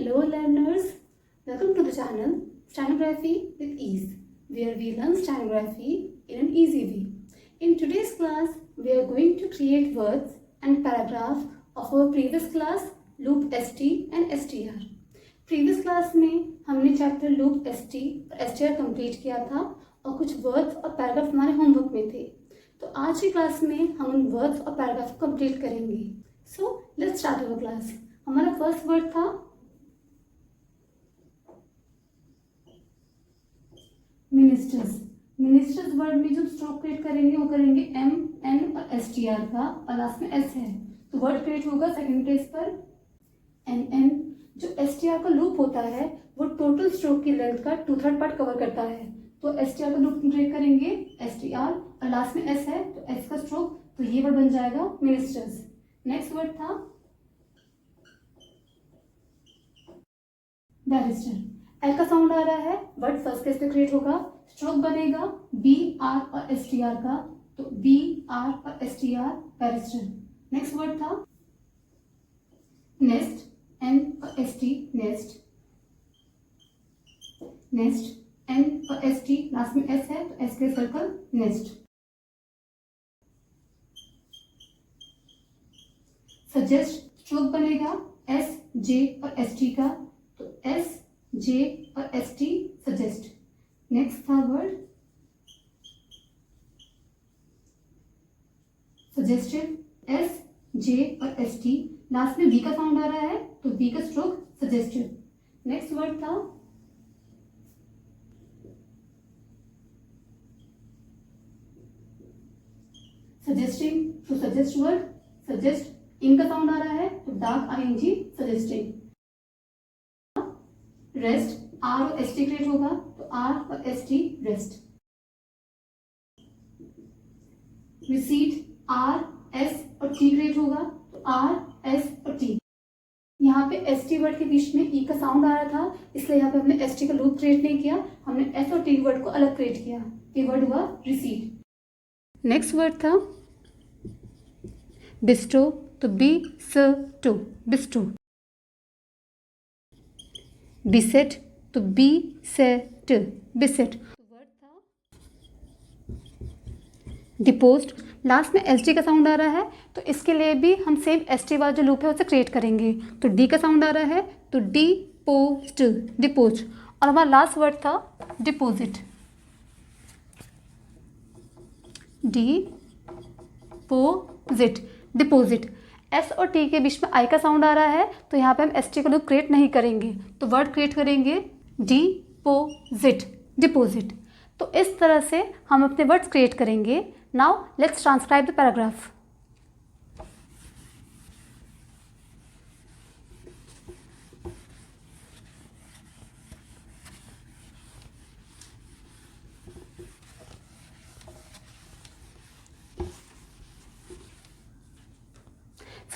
Hello learners, welcome to the channel Stenography with Ease, where we learn stenography in an easy way. In today's class, we are going to create words and paragraph of our previous class Loop ST and STR. Previous class में हमने chapter loop ST और STR complete किया था और कुछ words और paragraph हमारे homework में थे. तो आज की क्लास में हम उन वर्ड्स और पैराग्राफ को कंप्लीट करेंगे. So let's start our class. हमारा फर्स्ट वर्ड था मिनिस्टर्स. मिनिस्टर्स वर्ड में जो स्ट्रोक क्रिएट करेंगे वो करेंगे एम एन और एस टी आर का और लास्ट में एस है तो वर्ड क्रिएट होगा सेकंड प्लेस पर एन एन. जो एस टी आर का लूप होता है वो टोटल स्ट्रोक की लेंथ का 2/3 पार्ट कवर करता है. तो एस टी आर का लूप क्रिएट करेंगे एस टी आर और लास्ट में एस है तो एस का स्ट्रोक तो ये वर्ड बन जाएगा मिनिस्टर्स. नेक्स्ट वर्ड था बैरिस्टर. एल का साउंड आ रहा है, वर्ड फर्स्ट केस पे क्रिएट होगा, स्ट्रोक बनेगा बी आर और एस टी आर का तो बी आर और S T R barrister. Next word था नेस्ट एन और S T nest. Nest N और एस टी लास्ट में एस है तो एस के सर्कल नेस्ट. सजेस्ट स्ट्रोक बनेगा एस जे और एस टी का तो एस जे और एस टी सजेस्ट. नेक्स्ट था वर्ड सजेस्टिव एस जे और एस टी लास्ट में बी का साउंड आ रहा है तो बी का स्ट्रोक सजेस्टिव. नेक्स्ट वर्ड था सजेस्टिंग. तो सजेस्ट वर्ड सजेस्ट इन का साउंड आ रहा है तो dark I N G suggesting. Rest R और एस टी क्रिएट होगा तो आर और S T rest. Receipt R S और टी क्रिएट होगा तो आर एस और टी. यहाँ पे एस टी वर्ड के बीच में ई का साउंड आ रहा था इसलिए यहाँ पे हमने एस टी का लूप क्रिएट नहीं किया, हमने एस और टी वर्ड को अलग क्रिएट किया. ये वर्ड हुआ रिसीट. नेक्स्ट वर्ड था बिस्टो तो बी स टू बिस्टो. बिसेट तो बी सेट बिसेट. वर्ड था डिपोस्ट. लास्ट में एस डी का साउंड आ रहा है तो इसके लिए भी हम सेम एस टी वाला जो लूप है उसे क्रिएट करेंगे. तो डी का साउंड आ रहा है तो डी पोस्ट डिपोस्ट. और हमारा लास्ट वर्ड था डिपोजिट. D पोजिट deposit. एस और टी के बीच में आई का साउंड आ रहा है तो यहाँ पे हम एस टी का लूप क्रिएट नहीं करेंगे तो वर्ड क्रिएट करेंगे डिपोजिट डिपोजिट. तो इस तरह से हम अपने वर्ड्स क्रिएट करेंगे. Now let's transcribe the paragraph.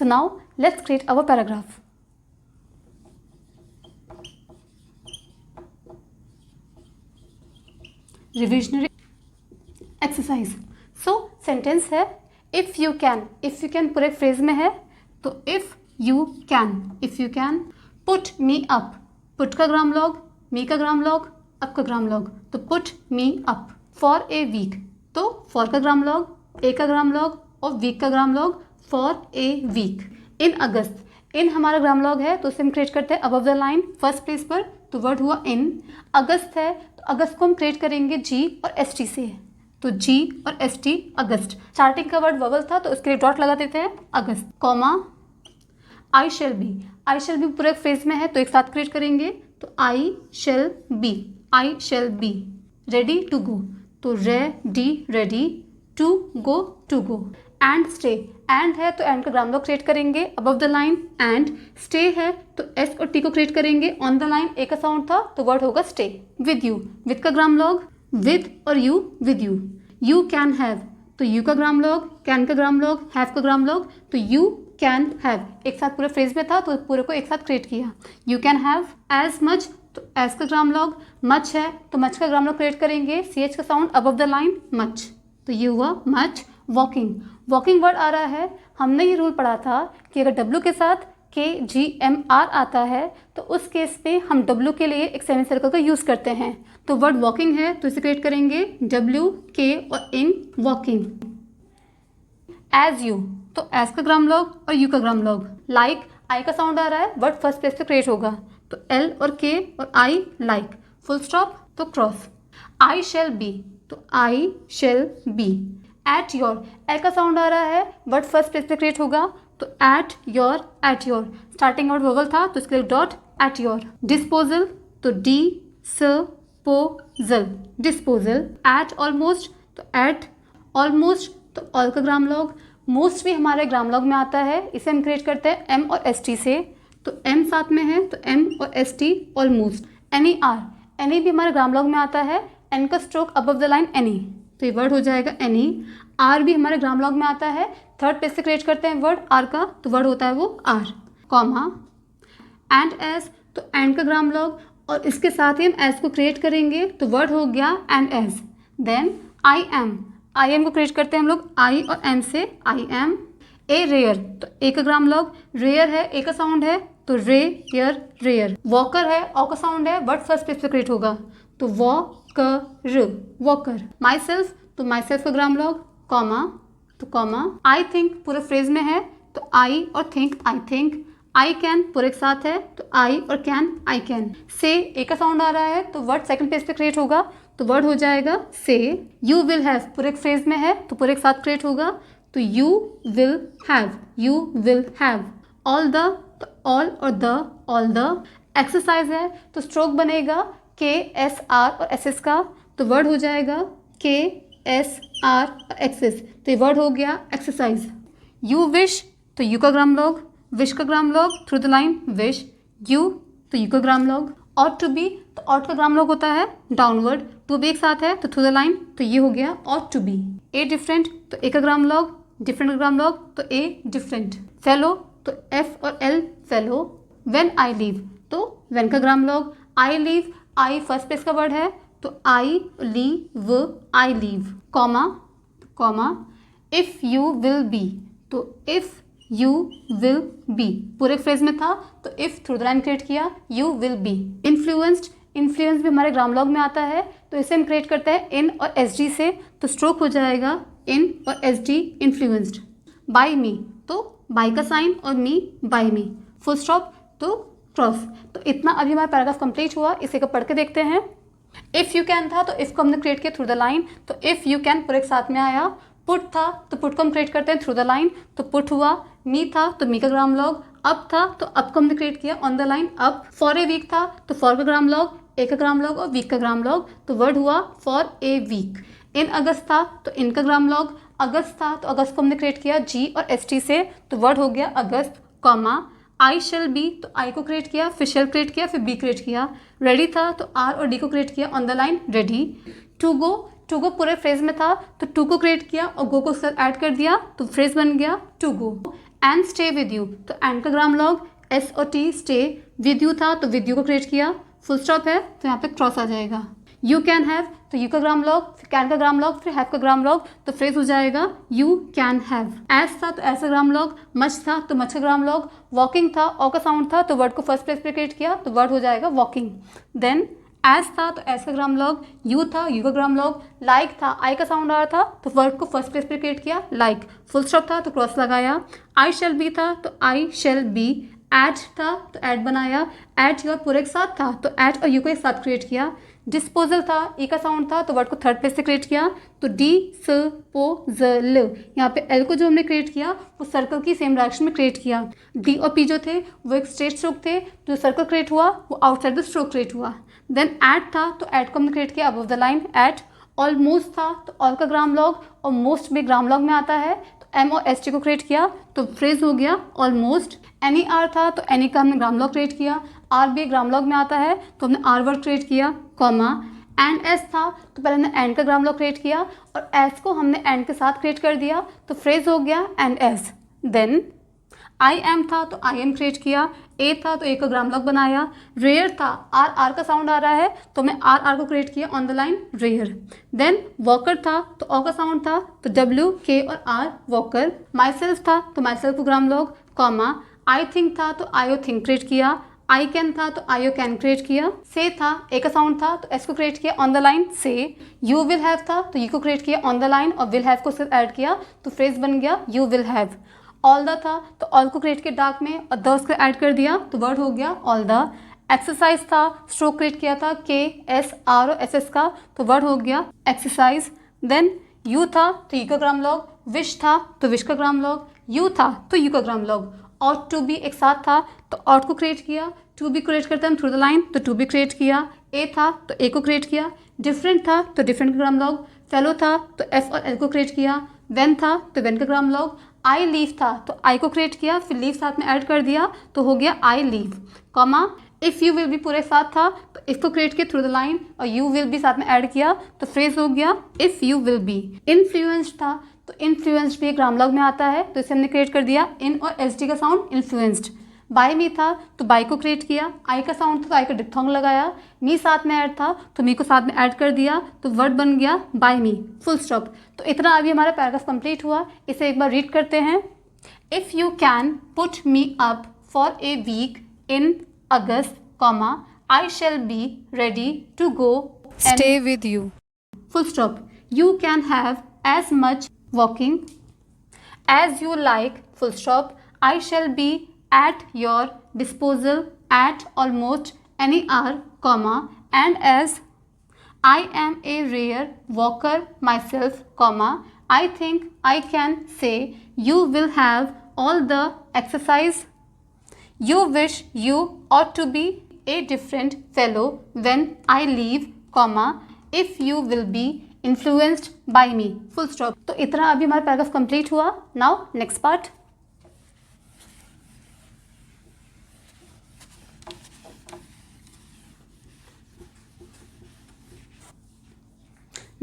So now let's create our paragraph. Revisionary exercise. So sentence है if you can. if you can पूरे phrase में है तो if you can put me up. put का ग्राम log, me का ग्राम log, up का grammalogue तो put me up for a week. तो for का ग्राम लॉग, a का ग्राम लॉग और week का ग्राम log for a week. In अगस्त. इन हमारा ग्राम लॉग है तो उसे हम क्रिएट करते हैं above the line first place पर तो वर्ड हुआ इन. अगस्त है तो अगस्त को हम क्रिएट करेंगे जी और एस टी से तो जी और एस टी अगस्त. स्टार्टिंग का वर्ड ववल था तो उसके लिए डॉट लगा देते हैं August. Comma I shall be. I shall be पूरे फ्रेज में है तो एक साथ क्रिएट करेंगे तो I shall be. I shall be. Ready to go तो ready to go. And stay. And है तो एंड का ग्राम लॉग क्रिएट करेंगे above the line. And stay है तो एस और टी को क्रिएट करेंगे ऑन द लाइन. ए का साउंड था तो वर्ड होगा स्टे. With you. विद का ग्राम लॉग विद और you with you. You can have तो यू का ग्राम लॉग, कैन का ग्राम लॉग, हैव का ग्राम लॉग तो यू कैन हैव. एक साथ पूरे फ्रेज में था तो पूरे को एक साथ क्रिएट किया. You can have. As much तो एज का ग्राम लॉग. मच है तो मच का ग्राम लॉग क्रिएट करेंगे सी एच का sound above the line much तो ये हुआ मच. वॉकिंग. वॉकिंग वर्ड आ रहा है, हमने ये रूल पढ़ा था कि अगर W के साथ KGMR आता है तो उस केस पे हम W के लिए एक सेमी सर्कल का यूज़ करते हैं। तो वर्ड वॉकिंग है तो इसे क्रिएट करेंगे W, K और इन वॉकिंग। एज यू, तो एज का ग्राम लॉग और यू का ग्राम लॉग। लाइक आई का साउंड आ रहा है, वर्ड फर्स्ट प्लेस पे क्रिएट होगा तो L और K और I लाइक। फुल स्टॉप तो क्रॉस। आई शेल बी, तो I shall B. At your, L का साउंड आ रहा है, वर्ड फर्स्ट प्लेस पे क्रिएट होगा तो at your, at your. Starting word vowel था तो इसके लिए डॉट एट योर। डिस्पोजल तो डिस्पोजल, डिस्पोजल। एट ऑलमोस्ट तो एट ऑलमोस्ट, तो ऑल का ग्राम लॉग। मोस्ट भी हमारे ग्राम लॉग में आता है, इसे हम क्रिएट करते हैं M और ST से, तो M साथ में है तो M और ST almost. Any R, any भी हमारे ग्राम लॉग में आता है, N का stroke above the line any, तो ये वर्ड हो जाएगा एनी। आर भी हमारे ग्राम लॉग में आता है, थर्ड पेज से क्रिएट करते हैं वर्ड आर का, तो वर्ड होता है वो आर। कॉमा एंड एस, तो एंड का ग्राम लॉग और इसके साथ ही हम एस को क्रिएट करेंगे तो वर्ड हो गया and S. Then I M को क्रिएट करते हैं हम लोग आई और एम से, आई एम। ए रेयर, तो ए का ग्राम लॉग। रेयर है, ए का साउंड है तो रे यर रेयर। वॉकर है, ओ का साउंड है, वर्ड फर्स्ट पेज पे क्रिएट होगा तो वॉकर, वॉकर। माई सेल्फ, तो माई सेल्फ का ग्राम लॉग। कॉमा तो कॉमा। आई थिंक पूरे फ्रेज में है तो आई और think, I think. I can पूरे एक साथ है तो आई और कैन, आई कैन। से, ए का साउंड आ रहा है तो वर्ड सेकंड पेज पे क्रिएट होगा तो वर्ड हो जाएगा से। यू विल हैव पूरे एक फ्रेज में है तो पूरे एक साथ क्रिएट होगा तो you will have, you will have. All the, तो ऑल और द, ऑल द। एक्सरसाइज है तो स्ट्रोक बनेगा KSR और SS का, तो वर्ड हो जाएगा KSR और एक्सेस, तो ये वर्ड हो गया एक्सरसाइज। यू विश, तो यू का ग्राम लॉग। विश का grammalogue through the line wish. You, तो यू का grammalogue. Ought to be, तो ऑट का ग्राम लॉग होता है डाउनवर्ड, टू बी एक साथ है तो थ्रू द लाइन, तो ये हो गया ought to be. A different, तो ए का ग्राम लॉग। डिफरेंट का ग्राम लॉग तो ए डिफरेंट। फेलो, तो F और L fellow. When I leave, तो व्हेन का grammalogue. I leave, I first page का वर्ड है तो I leave, I leave. Comma comma. If you will be, तो इफ़ यू विल बी पूरे phrase में था तो if through the line create किया, you will be. Influenced, influence भी हमारे ग्राम लॉग में आता है तो इसे हम क्रिएट करते हैं इन और SG से, तो स्ट्रोक हो जाएगा इन और SG, इन्फ्लुएंस्ड। बाय मी, तो बाय का साइन और मी, बाय मी। फुल स्टॉप तो क्रॉस। तो इतना अभी हमारा पैराग्राफ कंप्लीट हुआ, इसे को पढ़ के देखते हैं। इफ़ यू कैन था तो इफ़ को हमने क्रिएट किया थ्रू द लाइन, तो इफ़ यू कैन पूरे एक साथ में आया। पुट था तो पुट को हम क्रिएट करते हैं थ्रू द लाइन, तो पुट हुआ। मी था तो मी का ग्राम लॉग। अप था तो अप को हमने क्रिएट किया on the line, up. For a week था तो फॉर का ग्राम लॉग, ए का ग्राम लॉग और वीक का ग्राम लॉग, तो वर्ड हुआ फॉर ए वीक। इन अगस्त था तो इन का ग्राम लॉग। अगस्त था तो अगस्त को हमने क्रिएट किया G और ST से, तो वर्ड हो गया अगस्त। कॉमा आई शेल बी, तो आई को क्रिएट किया, फिर शेल क्रिएट किया, फिर बी क्रिएट किया। रेडी था तो R और D को क्रिएट किया on the line, ready. To go, to go पूरे फ्रेज में था तो टू को क्रिएट किया और गो को साथ ऐड कर दिया तो फ्रेज बन गया to go. And stay with you, तो एंड का ग्राम लॉग S और T, स्टे। विद यू था तो विद यू को क्रिएट किया, फुल स्टॉप है तो यहाँ पे क्रॉस आ जाएगा। यू कैन हैव, तो यू का ग्राम लॉग, फिर कैन का ग्राम लॉग, फिर हैव का ग्राम लॉग, तो फ्रेज हो जाएगा यू कैन हैव। एस था तो एस का ग्राम लॉग। मच था तो मच का ग्राम लॉग। वॉकिंग था, ओ का साउंड था तो वर्ड को फर्स्ट प्लेस पे क्रिएट किया तो वर्ड हो जाएगा वॉकिंग। देन एस था तो एस का ग्राम लॉग। यू था, यू का ग्राम लॉग। लाइक था, आई का साउंड आ रहा था तो वर्ड को फर्स्ट प्लेस पे क्रिएट किया, लाइक। फुल स्टॉप था तो क्रॉस लगाया। आई शेल बी था तो आई शेल बी। एट था तो एट बनाया। एट योर पूरे एक साथ था तो एट और यू को एक साथ क्रिएट किया। डिस्पोजल था, ई का साउंड था तो वर्ड को थर्ड प्लेस से क्रिएट किया तो डिस्पोजल। यहाँ पे एल को जो हमने क्रिएट किया वो सर्कल की सेम डायरेक्शन में क्रिएट किया। डी और पी जो थे वो एक स्ट्रेट स्ट्रोक थे, जो सर्कल क्रिएट हुआ वो आउटसाइड द स्ट्रोक क्रिएट हुआ। देन एट था तो एट को हमने क्रिएट किया above the line, at. Almost था तो ऑल का ग्राम लॉग और मोस्ट भी ग्राम लॉग में आता है तो एम और एस टी को क्रिएट किया तो फ्रेज हो गया ऑलमोस्ट। एनी आर था तो एनी का हमने ग्राम लॉग क्रिएट किया। आर भी ग्राम लॉग में आता है तो हमने आर वर्ड क्रिएट किया, कॉमा। एंड एस था तो पहले हमने एंड का ग्राम लॉग क्रिएट किया और एस को हमने एंड के साथ क्रिएट कर दिया तो फ्रेज हो गया and S. Then I am था तो आई एम क्रिएट किया। ए था तो ए का ग्राम लॉग बनाया। रेयर था, आर आर का साउंड आ रहा है तो मैं आर आर को क्रिएट किया on the line, rare. Then walker था तो ओ का साउंड था तो डब्ल्यू के और आर, वॉकर। माई सेल्फ था तो माई सेल्फ को ग्राम लॉग, कॉमा। आई थिंक था तो आयो थिंक क्रिएट किया, आई कैन था तो आयो कैन क्रिएट किया, से था ए का साउंड था तो एस को क्रिएट किया ऑन द लाइन से, यू विल हैव था तो यू को क्रिएट किया ऑन द लाइन और विल हैव को सिर्फ ऐड किया तो फ्रेज बन गया you will have. All the था तो ऑल को क्रिएट किया डार्क में और द उसको ऐड कर दिया तो वर्ड हो गया ऑल द। एक्सरसाइज था, स्ट्रोक क्रिएट किया था के एस आर और एस एस का तो वर्ड हो गया एक्सरसाइज। देन यू था तो यू का ग्राम लॉग, विश था तो विश का ग्राम लॉग, यू था तो यू का ग्राम लॉग, और टू बी एक साथ था तो ऑट को क्रिएट किया, टू बी क्रिएट करते हैं थ्रू द लाइन तो टू बी क्रिएट किया, ए था तो ए को क्रिएट किया, डिफरेंट था तो डिफरेंट का ग्राम लॉग, फेलो था तो एफ और एल को क्रिएट किया, वेन था तो वेन का ग्राम लॉग, आई लीव था तो आई को क्रिएट किया फिर लीव साथ में ऐड कर दिया तो हो गया आई leave, comma if you will भी पूरे साथ था तो इसको क्रिएट किया थ्रू द लाइन और यू विल भी साथ में ऐड किया तो फ्रेज हो गया if you will be. Influenced था तो इन्फ्लुएंस्ड भी ग्राम लॉग में आता है तो इसे हमने क्रिएट कर दिया इन और एस डी का साउंड इन्फ्लुएंस्ड। बाय मी था तो बाय को क्रिएट किया, आई का साउंड था तो आई का डिप्थोंग लगाया, मी साथ में ऐड था तो मी को साथ में ऐड कर दिया तो वर्ड बन गया बाय मी, फुल स्टॉप। तो इतना अभी हमारा पैराग्राफ कंप्लीट हुआ, इसे एक बार रीड करते हैं। If you can put me up for a week in August, I shall be ready to go and stay with you. full stop. You can have as much walking as you like, full stop. I shall be at your disposal at almost any hour, comma, and as I am a rare walker myself, comma, I think I can say you will have all the exercise you wish. You ought to be a different fellow when I leave, comma, if you will be influenced by me, full stop. तो इतना अभी हमारा paragraph complete हुआ। Now next part.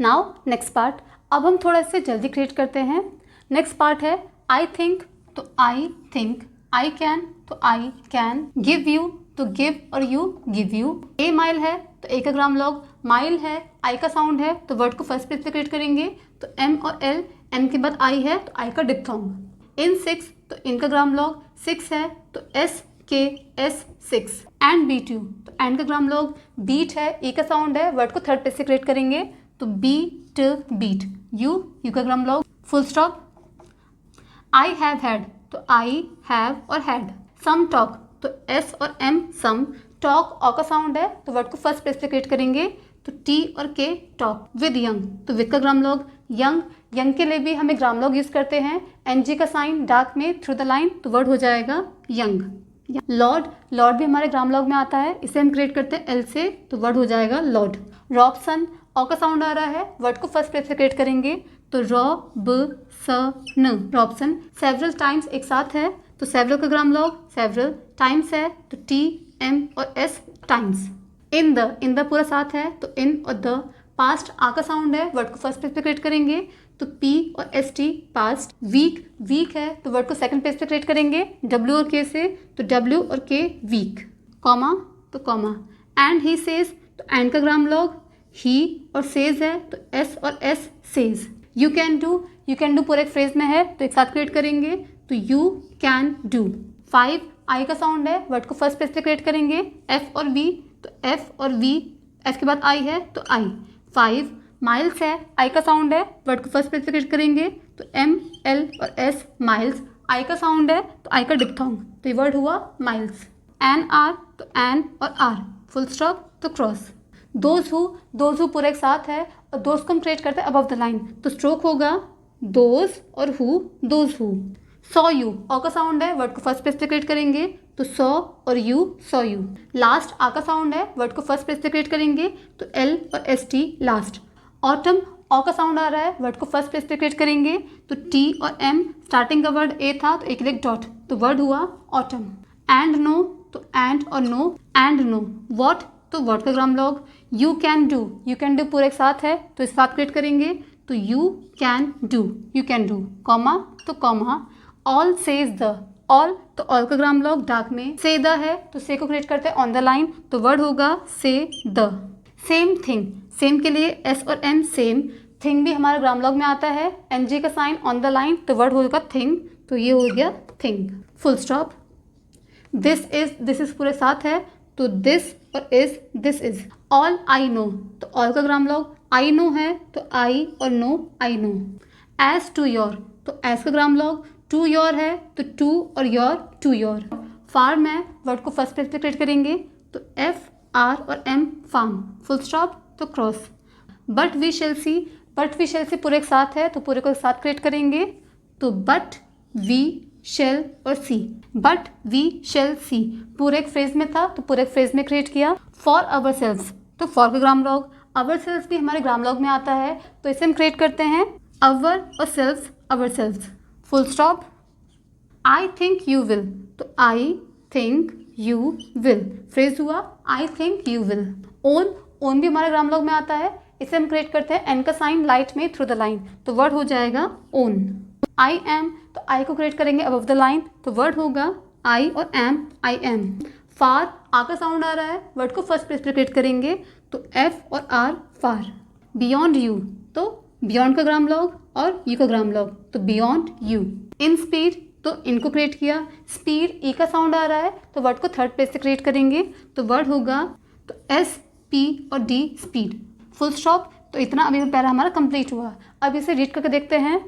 Now next part, अब हम थोड़ा इसे जल्दी क्रिएट करते हैं। नेक्स्ट पार्ट है आई थिंक तो आई थिंक, आई कैन तो आई कैन, गिव यू तो गिव और you give you, a mile है तो ए का ग्राम लॉग, माइल है आई का साउंड है तो वर्ड को फर्स्ट पेज पे क्रिएट करेंगे तो एम और एल, एम के बाद आई है तो आई का डिप्थोंग। इन सिक्स तो इन का ग्राम लॉग, सिक्स है तो S K S six, and beat you तो एंड का ग्राम लॉग, बीट है ई का साउंड है वर्ड को थर्ड पेज से क्रिएट करेंगे तो बी ट बीट, यू यू का grammalogue, full stop. I have had तो आई हैव और हैड, सम टॉक तो एस और एम सम, टॉक ऑ का साउंड है तो वर्ड को फर्स्ट पेज पे क्रिएट करेंगे तो टी और के टॉक, विद यंग तो विद का ग्राम लॉग, यंग यंग के लिए भी हमें ग्राम लॉग यूज़ करते हैं, एन जी का साइन डार्क में थ्रू द लाइन तो वर्ड हो जाएगा यंग। लॉर्ड, लॉर्ड भी हमारे ग्राम लॉग में आता है, इसे हम क्रिएट करते हैं एल से तो वर्ड हो जाएगा लॉर्ड। रॉबसन ऑ का साउंड आ रहा है वर्ड को फर्स्ट पेज पे क्रिएट करेंगे तो रॉ ब स न, रॉबसन। सेवरल टाइम्स एक साथ है तो सेवरल का ग्राम लॉग, सेवरल टाइम्स है तो टी एम और एस टाइम्स। इन द पूरा साथ है तो इन और द, पास्ट आ का साउंड है वर्ड को फर्स्ट पेज पे क्रिएट करेंगे तो पी और S T past. Week, week है तो वर्ड को सेकंड पेज पे क्रिएट करेंगे डब्ल्यू और के से तो डब्ल्यू और के वीक, कॉमा तो कॉमा। एंड ही सेज तो एंड का ग्राम लॉग, ही और सेज है तो एस और S says. You can do पूरे एक फ्रेज में है तो एक साथ क्रिएट करेंगे तो यू कैन डू। फाइव आई का साउंड है वर्ड को फर्स्ट पेज पे क्रिएट करेंगे एफ और वी तो एफ और वी, एफ के बाद आई है तो आई, फाइव। माइल्स है आई का साउंड है वर्ड को फर्स्ट पेज पे क्रिएट करेंगे तो एम एल और एस माइल्स, आई का साउंड है तो आई का डिप्थोंग तो ये वर्ड हुआ माइल्स। एन आर तो एन और आर, फुल स्टॉप तो क्रॉस। दोज हु पूरे एक साथ है और दोज को हम क्रिएट करते हैं अबव द लाइन तो स्ट्रोक होगा दोज और who, those who. Saw you ऑ का साउंड है वर्ड को फर्स्ट पेज पे क्रिएट करेंगे तो सॉ और यू सॉ यू। लास्ट आ का साउंड है वर्ड को फर्स्ट पेज पे क्रिएट करेंगे तो एल और एस टी लास्ट। ऑटम ऑ का साउंड आ रहा है वर्ड को फर्स्ट पेज पे क्रिएट करेंगे तो टी और एम, स्टार्टिंग का वर्ड ए था तो एक लेग डॉट तो वर्ड हुआ ऑटम। एंड नो तो एंड और नो, एंड नो। वॉट तो वर्ड का ग्राम लॉग, यू कैन डू पूरे एक साथ है तो इस बात क्रिएट करेंगे तो यू कैन डू, कॉमा तो comma. All says the, all तो ऑल का ग्राम लॉग डार्क में, से द है तो से को क्रिएट करते हैं ऑन द लाइन तो वर्ड होगा से द। सेम थिंग, सेम के लिए एस और एम सेम, थिंग भी हमारे ग्राम लॉग में आता है, एन जी का साइन ऑन द लाइन तो वर्ड होगा थिंग तो ये हो गया thing, full stop. This is पूरे साथ है तो दिस और is this is. All I know तो ऑल का ग्राम लॉग, आई नो है तो आई और know I know. As to your तो एज का ग्राम लॉग, टू योर है तो टू और योर टू योर। फार्म है, वर्ड को फर्स्ट प्लेस पे क्रिएट करेंगे तो एफ आर और एम फार्म, फुल स्टॉप तो cross. But we shall see पूरे एक साथ है तो पूरे को एक साथ क्रिएट करेंगे तो बट वी शेल और see, but we shall see पूरे एक फ्रेज में था तो पूरे एक फ्रेज में क्रिएट किया। फॉर अवर सेल्फ तो फॉर का ग्राम लॉग, अवर सेल्फ भी हमारे ग्राम लॉग में आता है तो इसे हम क्रिएट करते हैं अवर और self, ourself, full stop. I think you will तो I think you will phrase हुआ I think you will. Own भी हमारे ग्राम लॉग में आता है, इसे हम क्रिएट करते हैं एन का साइन लाइट में थ्रू द लाइन तो वर्ड हो जाएगा ओन। आई एम तो आई को क्रिएट करेंगे अबव द लाइन तो वर्ड होगा आई और एम, आई एम। फार आ का साउंड आ रहा है, वर्ड को फर्स्ट प्लेस पे क्रिएट करेंगे तो एफ और आर फार। बियॉन्ड यू तो बियॉन्ड का ग्राम लॉग और यू का ग्राम लॉग तो बियॉन्ड यू। इन स्पीड तो इनको क्रिएट किया, स्पीड ई का साउंड आ रहा है तो वर्ड को थर्ड प्लेस से क्रिएट करेंगे तो वर्ड होगा तो एस पी और डी स्पीड, फुल स्टॉप। तो इतना अभी पैरा हमारा कंप्लीट हुआ। अब इसे रीड करके देखते हैं।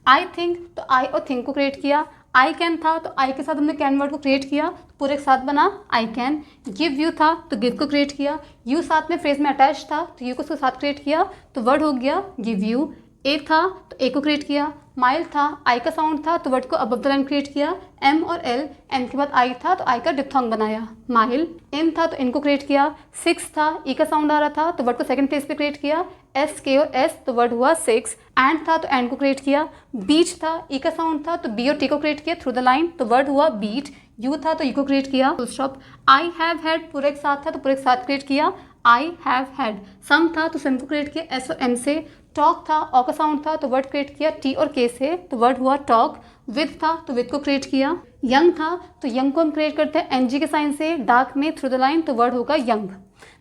आई थिंक तो आई और थिंक को क्रिएट किया, आई कैन था तो आई के साथ हमने कैन वर्ड को क्रिएट किया तो पूरे एक साथ बना आई कैन। गिव यू था तो गिव को क्रिएट किया, यू साथ में फ्रेज में अटैच था तो यू को उसके साथ क्रिएट किया तो वर्ड हो गया गिव यू। ए था तो ए को क्रिएट किया, माइल था आई का साउंड था तो वर्ड को अबव द लाइन क्रिएट किया, एम और एल, एम के बाद आई था तो आई का डिप्थोंग बनाया माइल। इन था तो इनको क्रिएट किया, सिक्स था ई का साउंड आ रहा था तो वर्ड को सेकंड प्लेस पे क्रिएट किया, एस के और एस तो वर्ड हुआ सिक्स। एंड था तो एंड को क्रिएट किया, बीच था ई का साउंड था तो बी और टी को क्रिएट किया थ्रू द लाइन तो वर्ड हुआ बीट। यू था तो यू को क्रिएट किया, full stop. I have had पूरे एक साथ था तो पूरे एक साथ क्रिएट किया, आई हैव हैड। सम था तो सम को क्रिएट किया एस और एम से। टॉक था ऑ का साउंड था तो वर्ड क्रिएट किया टी और के से तो वर्ड हुआ टॉक। विद था तो विद को क्रिएट किया, यंग था तो यंग को हम क्रिएट करते हैं एनजी के साइन से डार्क में थ्रू द लाइन तो वर्ड होगा यंग।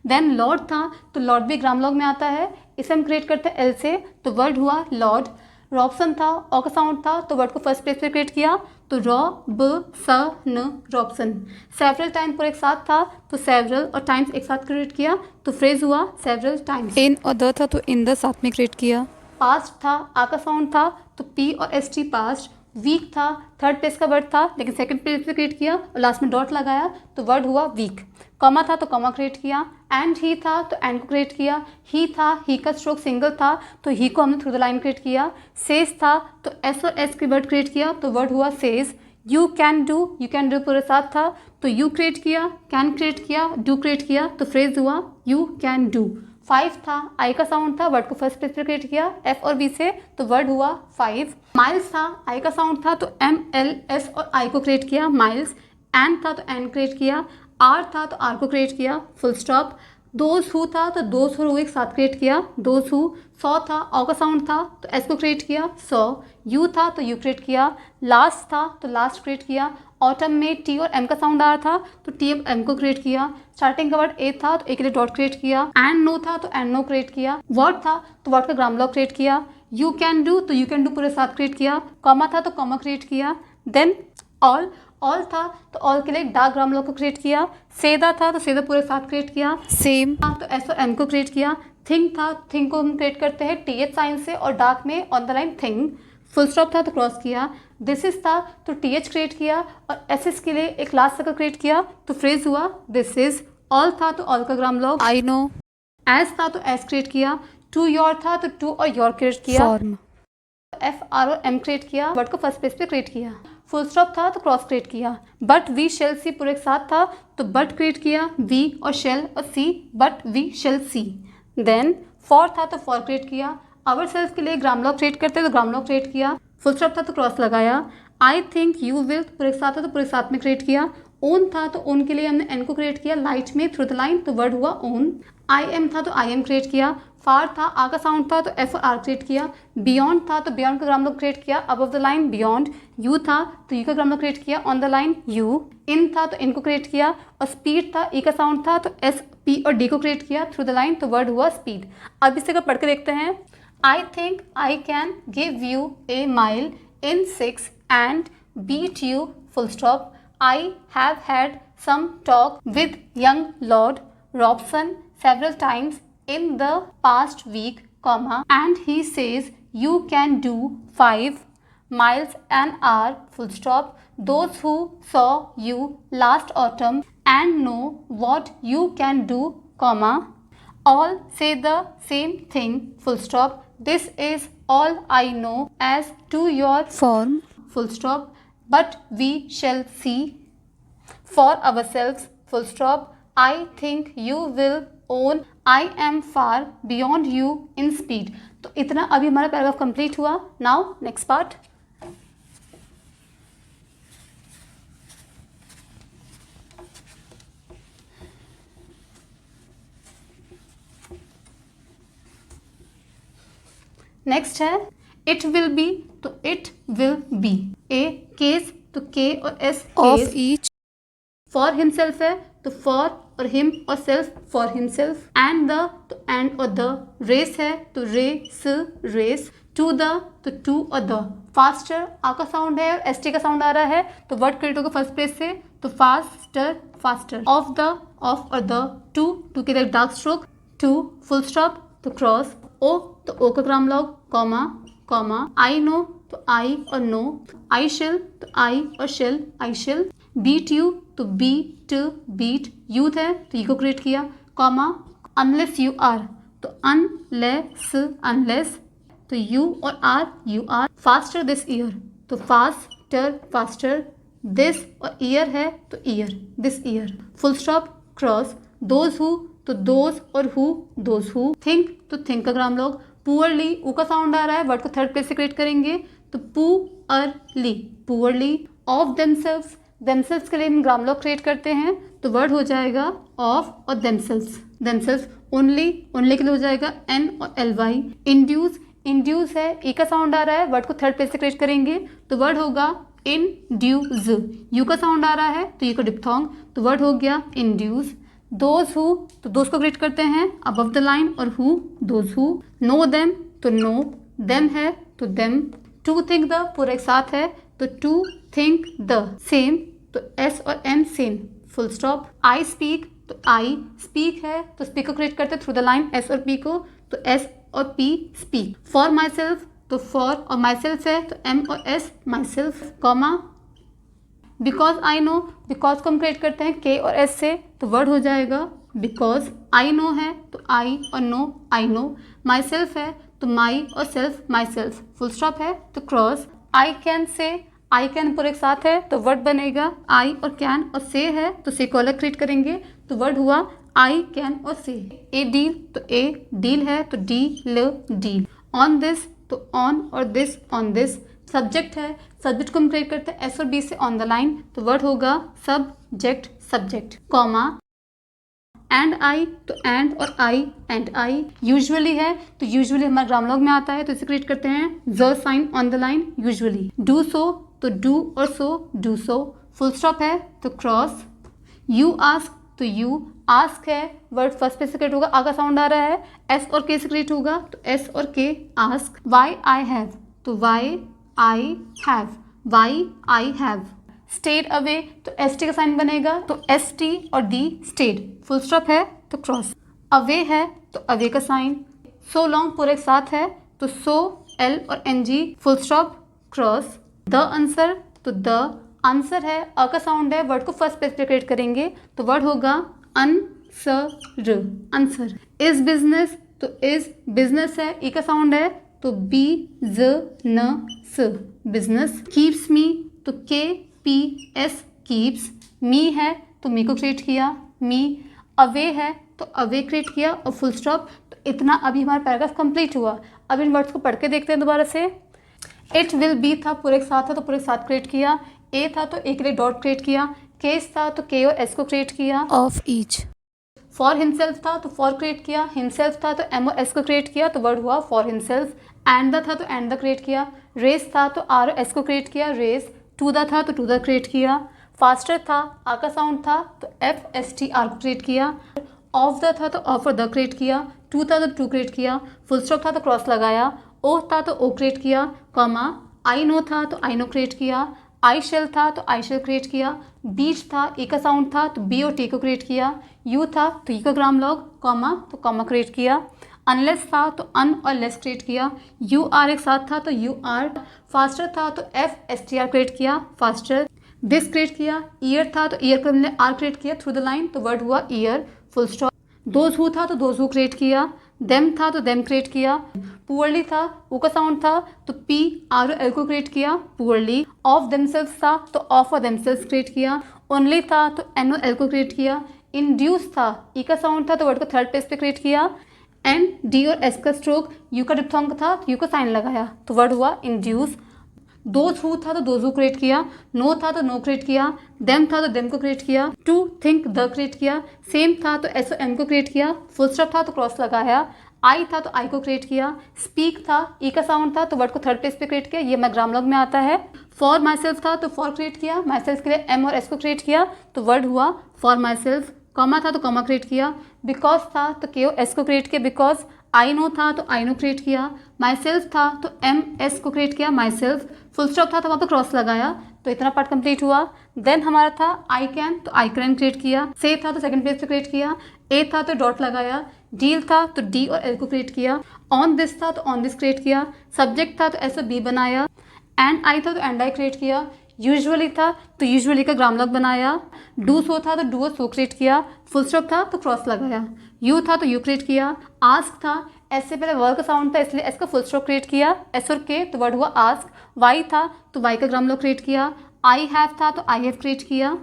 देन लॉर्ड था तो लॉर्ड भी ग्राम लॉग में आता है, इसे हम क्रिएट करते हैं एल से तो वर्ड हुआ लॉर्ड। रॉबसन था ऑ का साउंड था तो वर्ड को फर्स्ट प्लेस पे क्रिएट किया तो रॉ ब स न रॉबसन। सेवरल टाइम पर एक साथ था तो सेवरल और टाइम्स एक साथ क्रिएट किया तो फ्रेज हुआ सेवरल टाइम्स। इन और द था तो इन द साथ में क्रिएट किया। पास्ट था आ का साउंड था तो पी और एस टी पास्ट। वीक था थर्ड प्लेस का वर्ड था लेकिन सेकंड प्लेस पे क्रिएट किया और लास्ट में डॉट लगाया तो वर्ड हुआ वीक। कॉमा था तो कॉमा क्रिएट किया, एंड ही था तो एंड को क्रिएट किया, ही था ही का स्ट्रोक सिंगल था तो ही को हमने थ्रू द लाइन क्रिएट किया। सेज था तो एस और एस के वर्ड क्रिएट किया तो वर्ड हुआ सेज। यू कैन डू पूरे साथ था तो यू क्रिएट किया, कैन क्रिएट किया, डू क्रिएट किया तो फ्रेज हुआ यू कैन डू। फाइव था आई का साउंड था वर्ड को फर्स्ट प्लेस पे क्रिएट किया एफ और बी से तो वर्ड हुआ फाइव। माइल्स था आई का साउंड था तो एम एल एस और आई को क्रिएट किया माइल्स। एंड था तो एन क्रिएट किया, आर था तो आर को क्रिएट किया, फुल स्टॉप। दोज हु था तो दोज हु एक साथ क्रिएट किया दोज हु। सौ था ऑ का साउंड था तो एस को क्रिएट किया सौ। यू था तो यू क्रिएट किया, लास्ट था तो लास्ट क्रिएट किया। ऑटम में टी और एम का साउंड आ रहा था तो टी एम को क्रिएट किया। स्टार्टिंग का वर्ड ए था तो ए के लिए डॉट क्रिएट किया। एंड नो था तो एंड नो क्रिएट किया। वर्ड था तो वर्ड का ग्राम लॉग क्रिएट किया। यू कैन डू तो यू कैन डू पूरे साथ क्रिएट किया। कॉमा था तो कॉमा क्रिएट किया। देन ऑल था तो ऑल के लिए डार्क ग्राम लॉग को क्रिएट किया। सेदा था तो सेदा पूरे साथ क्रिएट किया। सेम था तो एस और एम को क्रिएट किया। थिंक था थिंक को हम क्रिएट करते हैं टी एच साइन से और डार्क में on the line thing. Full stop था तो क्रॉस किया। दिस इज था तो टी एच क्रिएट किया और एस एस के लिए एक लास्ट सर्कल क्रिएट किया तो फ्रेज हुआ दिस इज। ऑल था तो ऑल का grammalogue I know. As था तो एस क्रिएट किया। टू योर था तो टू और योर क्रिएट किया। फॉर्म एफ आर और एम क्रिएट किया, वर्ड को फर्स्ट पेज पे क्रिएट किया। फुल स्टॉप था तो क्रॉस क्रिएट किया। बट वी शेल सी पूरे एक साथ था तो बट क्रिएट किया, वी और शेल और see but we shall see. Then for था तो फॉर क्रिएट किया। आवर सेल्फ के लिए ग्राम लॉग क्रिएट करते तो ग्राम लॉग क्रिएट किया। फुल स्टॉप था तो क्रॉस लगाया। आई थिंक यू विल पूरे एक साथ था तो पूरे साथ में क्रिएट किया। ओन था तो ओन के लिए हमने एन को क्रिएट किया लाइट में थ्रू द लाइन तो वर्ड हुआ ओन। आई एम था तो आई एम क्रिएट किया। फार था आ का साउंड था तो एफ और आर क्रिएट किया। बियॉन्ड था तो बियॉन्ड का ग्राम लॉग क्रिएट किया above the line beyond. You था तो यू का ग्राम लॉग क्रिएट किया ऑन द लाइन यू। इन था तो इन को क्रिएट किया और स्पीड था ई का साउंड था तो एस पी और डी को क्रिएट किया थ्रू द लाइन तो वर्ड हुआ स्पीड। अब इसे का पढ़ के देखते हैं। I think I can give you a mile in 6 and beat you full stop. I have had some talk with young Lord Robson several times in the past week, comma, and he says you can do 5 miles an hour, full stop. Those who saw you last autumn and know what you can do, comma, all say the same thing, full stop. This is all I know as to your form, full stop, but we shall see for ourselves, full stop. I think you will own I am far beyond you in speed. तो इतना अभी हमारा paragraph complete हुआ. Now next part. Next है it will be, तो it will be. A case, तो के और S of each. For himself है तो फॉर और हिम और self for himself. And the, तो एंड और द. रेस है तो रेस रेस. टू द, तो टू और द. फास्टर आ का साउंड है और एस टी का साउंड आ रहा है तो वर्ड क्रिएट होगा फर्स्ट प्लेस से, तो faster faster. Of the, of और द. टू के लिए dark stroke. To full stop, तो क्रॉस. ओ, तो ओ का grammalogue, comma comma. I know, तो आई और नो. आई शेल, तो आई और shall I shall. Beat you, तो बीट बीट. यूथ है तो यू को क्रिएट किया, कॉमा. अनलेस यू आर, तो अनलेस अनलेस. तो यू और are you are. Faster this year, तो फास्टर फास्टर. दिस और ईयर है तो year this year. Full stop, cross. Those who, तो दोज और हु दोज हु. थिंक, तो थिंक का ग्राम लॉग. पुअरली, ऊ का साउंड आ रहा है, वर्ड को थर्ड प्लेस से क्रिएट करेंगे तो poorly poorly. Of themselves, themselves के लिए हम ग्राम लॉग क्रिएट करते हैं तो वर्ड हो जाएगा ऑफ और देमसेल्व्स. देमसेल्व्स. ओनली, ओनली के लिए हो जाएगा एन और एल वाई. इंड्यूस, इंड्यूस है ई का साउंड आ रहा है, वर्ड को थर्ड प्लेस से क्रिएट करेंगे तो वर्ड होगा इंड्यूज. यू का साउंड आ रहा है तो यू का डिप्थोंग तो वर्ड हो गया इंड्यूस. दोज हु, तो दोज को क्रिएट करते हैं अबव द लाइन और who those who. Know them, तो नो. देम है तो देम. टू थिंक द पूरा एक साथ है तो टू थिंक द. सेम, तो एस और M same, full stop. I speak, तो आई. स्पीक है तो स्पीक को क्रिएट करते थ्रू द लाइन एस और पी को, तो एस और P speak. For myself, तो फॉर और माई सेल्फ है तो एम और S myself, comma. Because I know, because को हम क्रिएट करते हैं के और एस से तो वर्ड हो जाएगा बिकॉज. आई नो है तो आई और know I know. Myself है तो माई और self myself, full stop है तो cross. I can say, I can पूरे एक साथ है तो वर्ड बनेगा आई और कैन. और से है तो से को अलग क्रिएट करेंगे तो वर्ड हुआ आई कैन और से. ए डील, तो ए डील है तो डी ल डील. ऑन दिस, तो ऑन और दिस ऑन दिस. सब्जेक्ट है, सब्जेक्ट को हम क्रिएट करते हैं एस और बी से ऑन द लाइन तो वर्ड होगा subject subject, comma. And I, तो एंड और आई एंड आई. यूजुअली है तो यूजुअली हमारे ग्राम लॉग में आता है तो इसे क्रिएट करते हैं ज sign on the line usually. Do so, तो डू और so do so. Full stop है तो क्रॉस. यू आस्क, तो यू. आस्क है वर्ड फर्स्ट पे से क्रिएट होगा, आ का साउंड आ रहा है, एस और के से क्रिएट होगा तो एस और K ask. Why I have, तो why I have why I have. Stayed away, तो एस टी का साइन बनेगा तो एस टी और डी स्टेड, फुल स्टॉप है तो क्रॉस. अवे है तो अवे का साइन. सो लॉन्ग पूरे एक साथ है तो सो एल और N G, full stop cross. The answer, तो द आंसर है अ का साउंड है, वर्ड को फर्स्ट प्लेस पे क्रिएट करेंगे तो वर्ड होगा आंसर आंसर. इज बिजनेस, तो इज बिजनेस है ई का साउंड है तो बी ज न स बिजनेस. कीप्स मी, तो के पी एस कीप्स. मी है तो मी को क्रिएट किया मी. अवे है तो अवे क्रिएट किया और फुल स्टॉप. तो इतना अभी हमारा पैराग्राफ कंप्लीट हुआ. अब इन वर्ड्स को पढ़ के देखते हैं दोबारा से. इट विल बी था पूरे एक साथ था तो पूरे एक साथ क्रिएट किया. ए था तो ए के लिए डॉट क्रिएट किया. केस था तो के और एस को क्रिएट किया. Of each. फॉर हिमसेल्फ था तो फॉर क्रिएट किया. हिमसेल्फ था तो एम और एस को क्रिएट किया तो वर्ड हुआ फॉर हिमसेल्फ. एंड द था तो एंड द क्रिएट किया. रेस था तो आर और एस को क्रिएट किया रेस. टू द था तो टू द क्रिएट किया. फास्टर था आ का साउंड था तो एफ एस टी आर को क्रिएट किया. ऑफ द था तो ऑफ और द क्रिएट किया. टू था तो टू क्रिएट किया. फुल स्टॉप था तो क्रॉस लगाया. ओ था तो ओ क्रिएट किया, कॉमा. आई नो था तो आई नो क्रिएट किया. आई शेल था तो आई शेल क्रिएट किया, बीच था ई का साउंड था तो बी और टी को क्रिएट किया, यू था तो ई का ग्राम लॉग, कॉमा तो कॉमा क्रिएट किया, अनलेस था तो अन और लेस क्रिएट किया, यू आर एक साथ था तो यू आर, फास्टर था तो F S T are create किया फास्टर, दिस क्रिएट किया, ईयर था तो ईयर को हमने आर क्रिएट किया थ्रू द लाइन तो वर्ड हुआ year full stop, those who था तो दोज हु क्रिएट किया, देम था तो देम क्रिएट किया, पुअरली था ऊ का साउंड था तो पी आर एल को क्रिएट किया पुअरली, ऑफ देमसेल्व्स था तो ऑफ और देमसेल्व्स क्रिएट किया, ओनली था तो एन और एल को क्रिएट किया, इंड्यूस था ई का साउंड था तो वर्ड को थर्ड पेज पे क्रिएट किया, एन डी और एस का स्ट्रोक यू का डिप्थोंग था तो यू का साइन लगाया तो वर्ड हुआ इंड्यूस, दोज हु था तो दोज हु क्रिएट किया, नो था तो नो क्रिएट किया, देम था तो देम को क्रिएट किया, टू थिंक द क्रिएट किया, सेम था तो एस ओ एम को क्रिएट किया, फुल स्टॉप था तो क्रॉस लगाया, आई था तो आई को क्रिएट किया, स्पीक था ई का साउंड था तो वर्ड को थर्ड पेज पे क्रिएट किया, ये मैं ग्राम लॉग में आता है, फॉर माई सेल्फ था तो फॉर क्रिएट किया, माई सेल्फ के लिए एम और एस को क्रिएट किया तो वर्ड हुआ फॉर माई सेल्फ, कॉमा था तो कॉमा क्रिएट किया, बिकॉज था तो के ओ एस को क्रिएट किया बिकॉज, आई नो था तो आई नो क्रिएट किया, माई सेल्फ था तो एम एस को क्रिएट किया माई सेल्फ, फुल स्टॉप था तो वहाँ पर क्रॉस लगाया तो इतना पार्ट कंप्लीट हुआ। देन हमारा था आई कैन तो आई कैन क्रिएट किया, से था तो सेकंड पेज पे क्रिएट किया, ए था तो डॉट लगाया, डील था तो डी और एल को क्रिएट किया, ऑन दिस था तो ऑन दिस क्रिएट किया, सब्जेक्ट था तो एस ओ बी बनाया, एंड आई था तो एंड आई क्रिएट किया, यूजुअली था तो यूजुअली का ग्राम लॉग बनाया, डू सो था तो डू और सो क्रिएट किया, फुल स्टॉप था तो क्रॉस लगाया, यू था तो यू क्रिएट किया, आस्क था एस से पहले वर्ड का साउंड था इसलिए एस का फुल स्टॉप क्रिएट किया, एस और के तो वर्ड हुआ आस्क, वाई था तो वाई का ग्राम लॉग क्रिएट किया, आई हैव था तो आई हैव क्रिएट किया,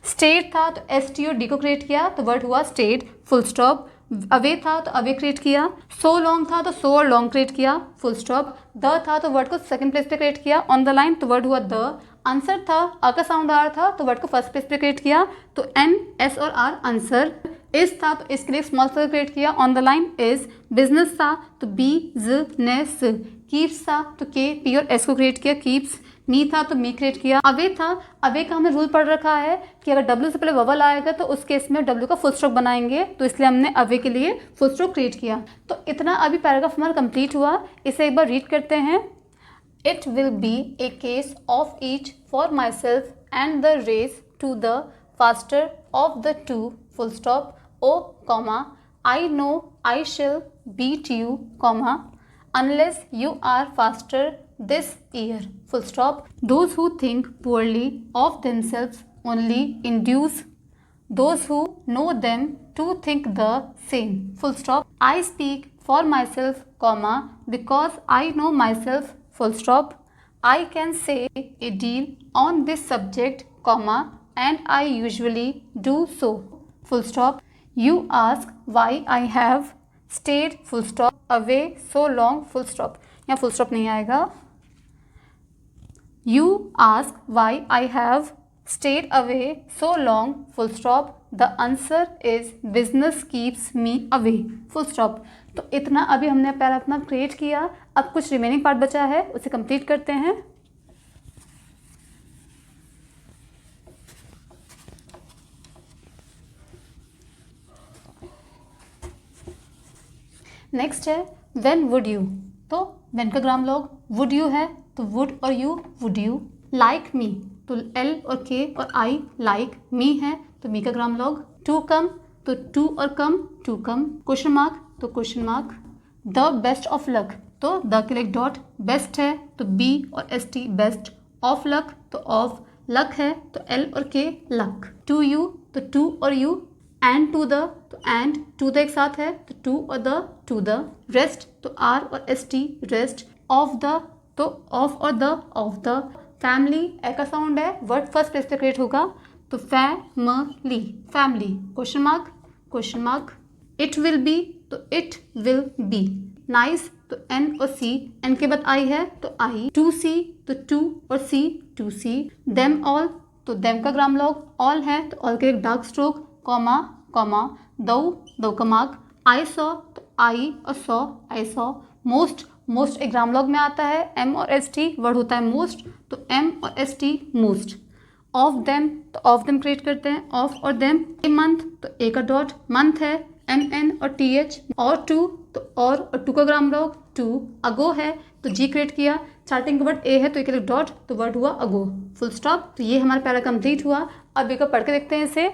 स्टेट था तो एस टी और डी को क्रिएट किया तो वर्ड हुआ स्टेट फुल स्टॉप, अवे था तो अवे क्रिएट किया, सो लॉन्ग था तो सो और लॉन्ग क्रिएट किया फुल स्टॉप, द था तो वर्ड को सेकंड प्लेस पे क्रिएट किया ऑन द लाइन तो वर्ड हुआ द, आंसर था अ का साउंड आर था तो वर्ड को फर्स्ट प्लेस पे क्रिएट किया तो एन एस और आर आंसर, इज था तो इसके लिए स्मॉल सर्कल क्रिएट किया on the line is, business था तो बी ज नेस, कीप्स था तो के पी और एस को क्रिएट किया कीप्स, मी था तो मी क्रिएट किया, अवे था अवे का हमने रूल पढ़ रखा है कि अगर डब्ल्यू से पहले ववल आएगा तो उस केस में डब्ल्यू का फुल स्टॉप बनाएंगे तो इसलिए हमने अवे के लिए फुल स्टॉप क्रिएट किया। तो इतना अभी पैराग्राफ हमारा कंप्लीट हुआ, इसे एक बार रीड करते हैं। It will be a case of each for myself and the race to the faster of the two full stop, oh comma I know I shall beat you comma unless you are faster this year full stop, those who think poorly of themselves only induce those who know them to think the same full stop, I speak for myself comma because I know myself full stop, I can say a deal on this subject comma and I usually do so full stop, you ask why I have stayed full stop away so long full stop, यहाँ full stop नहीं आएगा, you ask why I have stayed away so long full stop, the answer is business keeps me away full stop। तो इतना अभी हमने पहला अपना create किया, अब कुछ रिमेनिंग पार्ट बचा है उसे कंप्लीट करते हैं। नेक्स्ट है व्हेन वुड यू, तो व्हेन का ग्राम लॉग, वुड यू है तो वुड और यू वुड यू, लाइक मी तो एल और के और आई लाइक, मी है तो मी का ग्राम लॉग, टू कम तो टू और come to come, question mark तो question mark, the best of luck तो द के लिए डॉट, बेस्ट है तो बी और S T best, of luck तो ऑफ, लक है तो एल और के लक, टू यू तो टू और यू, एंड टू द तो एंड टू द एक साथ है तो टू और द टू द, रेस्ट तो आर और S T rest, of the तो ऑफ और the of the, family A का साउंड है वर्ड फर्स्ट प्लेस पे क्रिएट होगा तो family family, question mark, it will be तो इट विल बी, नाइस तो एन और सी, एन के बाद आई है तो आई, टू सी तो टू और सी टू सी, देम ऑल तो देम का ग्राम लॉग, ऑल है तो ऑल के एक डार्क स्ट्रोक, कॉमा कॉमा, दो का मार्क, आई सॉ तो आई और सॉ आई सॉ, मोस्ट एक ग्राम लॉग में आता है, एम और एस टी वर्ड होता है मोस्ट तो एम और S T most, of them तो ऑफ देम क्रिएट करते हैं ऑफ और देम, ए मंथ तो ए का डॉट, मंथ है एम एन और टी एच, और टू तो और टू का ग्राम लॉग टू, अगो है तो जी क्रिएट किया, स्टार्टिंग का वर्ड ए है तो एक डॉट, तो वर्ड हुआ अगो, फुल स्टॉप। तो ये हमारा पैरा कंप्लीट हुआ। अब एक पढ़ के देखते हैं इसे।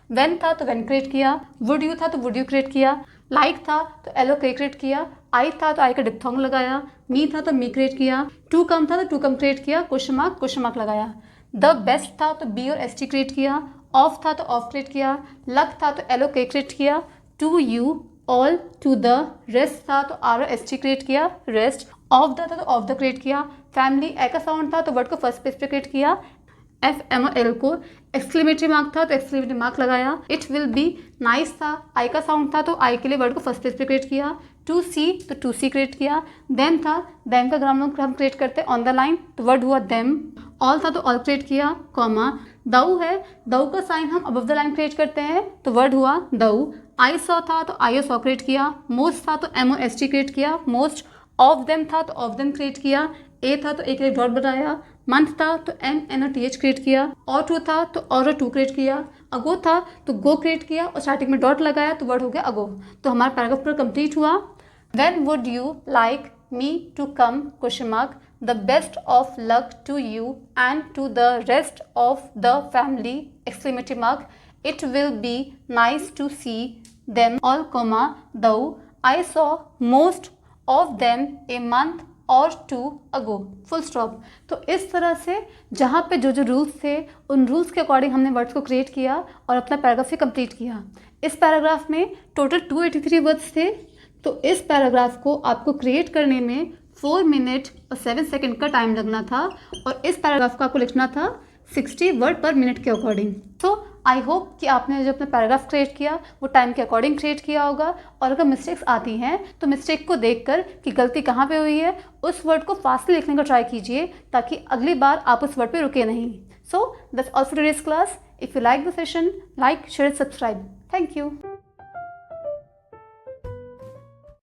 व्हेन था तो व्हेन क्रिएट किया, वुड यू था तो वुड यू क्रिएट किया, लाइक था तो एलो क्रिएट किया, आई था तो आई का डिप्थोंग लगाया, मी था तो मी क्रिएट किया, टू कम था तो टू कम क्रिएट किया, क्वेश्चन मार्क लगाया। द बेस्ट था तो बी और एस टी क्रिएट किया, ऑफ था तो ऑफ क्रिएट किया, लक था तो एलो क्रिएट किया, to you, all, to the, rest था तो आर और एस टी क्रिएट किया, रेस्ट, ऑफ द था तो ऑफ द क्रिएट किया, फैमिली ए का साउंड था तो वर्ड को फर्स्ट पेज पे क्रिएट किया, एफ एम और एल को एक्सक्लेमेटरी मार्क था तो एक्सक्लेमेटरी मार्क लगाया, इट विल बी नाइस था, आई का साउंड था तो आई के लिए वर्ड को फर्स्ट पेज पे क्रिएट किया, टू सी तो टू सी क्रिएट किया, देम था, देम का ग्रामर हम क्रिएट करते हैं ऑन द लाइन तो वर्ड हुआ देम, ऑल था तो ऑल क्रिएट किया, कॉमा, दाऊ है, दाऊ का साइन हम अबव द लाइन क्रिएट करते हैं तो वर्ड हुआ दाऊ, आई सॉ था तो आई सॉ क्रिएट किया, मोस्ट था तो M O S T create किया, मोस्ट, ऑफ देम था तो ऑफ देम क्रिएट किया, ए था तो एक डॉट बनाया, मंथ था तो एम एन और टी एच क्रिएट किया, और टू था तो और टू क्रिएट किया, अगो था तो गो क्रिएट किया और स्टार्टिंग में डॉट लगाया तो वर्ड हो गया अगो। तो हमारा पैराग्राफ पूरा कंप्लीट हुआ। When would you like me to come, question mark, the best of luck to you and to the rest of the family, exclamatory mark, it will be nice to see them all, comma, though, I saw most of them a month or two ago, full stop. तो इस तरह से जहाँ पे जो जो rules थे उन रूल्स के अकॉर्डिंग हमने वर्ड्स को क्रिएट किया और अपना पैराग्राफ भी कंप्लीट किया। इस पैराग्राफ में टोटल 283 वर्ड्स थे। तो इस पैराग्राफ को आपको क्रिएट करने में 4 मिनट और 7 सेकंड का टाइम लगना था और इस पैराग्राफ को आपको लिखना था 60 वर्ड पर मिनट के अकॉर्डिंग। तो आई होप कि आपने जो अपना पैराग्राफ क्रिएट किया वो टाइम के अकॉर्डिंग क्रिएट किया होगा, और अगर मिस्टेक्स आती हैं तो मिस्टेक को देखकर कि गलती कहाँ पे हुई है उस वर्ड को फास्टली लिखने का ट्राई कीजिए ताकि अगली बार आप उस वर्ड पे रुके नहीं। So that's all for today's class. If you like the session, like, share, subscribe. Thank you.